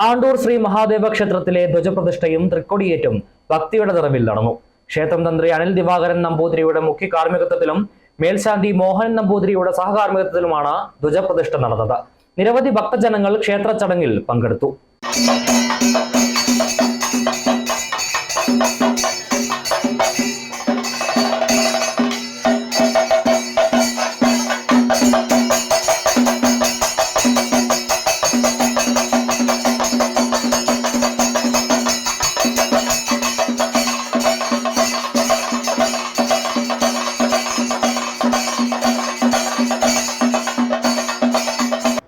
ആണ്ടൂർ ശ്രീ മഹാദേവ ക്ഷേത്രത്തിലെ ധ്വജപ്രതിഷ്ഠയും തൃക്കൊടിയേറ്റും ഭക്തിയുടെ നിറവിൽ നടന്നു. ക്ഷേത്രം തന്ത്രി അനിൽ ദിവാകരൻ നമ്പൂതിരിയുടെ മുഖ്യ കാർമ്മികത്വത്തിലും മേൽശാന്തി മോഹൻ നമ്പൂതിരിയുടെ സഹകാർമ്മികത്വത്തിലുമാണ് ധ്വജപ്രതിഷ്ഠ നടന്നത്. നിരവധി ഭക്തജനങ്ങൾ ക്ഷേത്ര ചടങ്ങിൽ പങ്കെടുത്തു.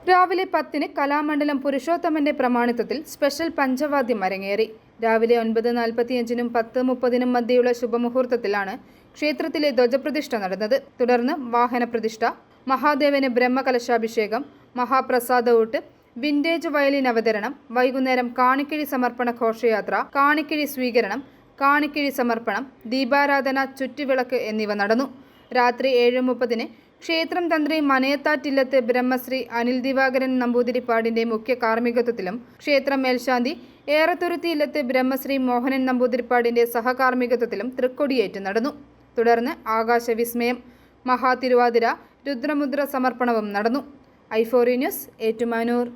രാവിലെ 10-ന് കലാമണ്ഡലം പുരുഷോത്തമന്റെ പ്രമാണിത്വത്തിൽ സ്പെഷ്യൽ പഞ്ചവാദ്യം അരങ്ങേറി. രാവിലെ 9:45-നും 10:30-നും മധ്യയുള്ള ശുഭമുഹൂർത്തത്തിലാണ് ക്ഷേത്രത്തിലെ ധ്വജപ്രതിഷ്ഠ നടന്നത്. തുടർന്ന് വാഹനപ്രതിഷ്ഠ, മഹാദേവന് ബ്രഹ്മകലശാഭിഷേകം, മഹാപ്രസാദഊട്ട്, വിന്റേജ് വയലിൻ അവതരണം, വൈകുന്നേരം കാണിക്കിഴി സമർപ്പണ ഘോഷയാത്ര, കാണിക്കിഴി സ്വീകരണം, കാണിക്കിഴി സമർപ്പണം, ദീപാരാധന, ചുറ്റുവിളക്ക് എന്നിവ നടന്നു. രാത്രി 7:30-ന് ക്ഷേത്രം തന്ത്രി മനയത്താറ്റില്ലത്ത് ബ്രഹ്മശ്രീ അനിൽ ദിവാകരൻ നമ്പൂതിരിപ്പാടിന്റെ മുഖ്യ കാർമ്മികത്വത്തിലും ക്ഷേത്രം മേൽശാന്തി ഏറത്തുരുത്തി ഇല്ലത്ത് ബ്രഹ്മശ്രീ മോഹനൻ നമ്പൂതിരിപ്പാടിന്റെ സഹകാർമ്മികത്വത്തിലും തൃക്കൊടിയേറ്റ് നടന്നു. തുടർന്ന് ആകാശവിസ്മയം, മഹാതിരുവാതിര, രുദ്രമുദ്ര സമർപ്പണവും നടന്നു. i4 news, Ettumanoor.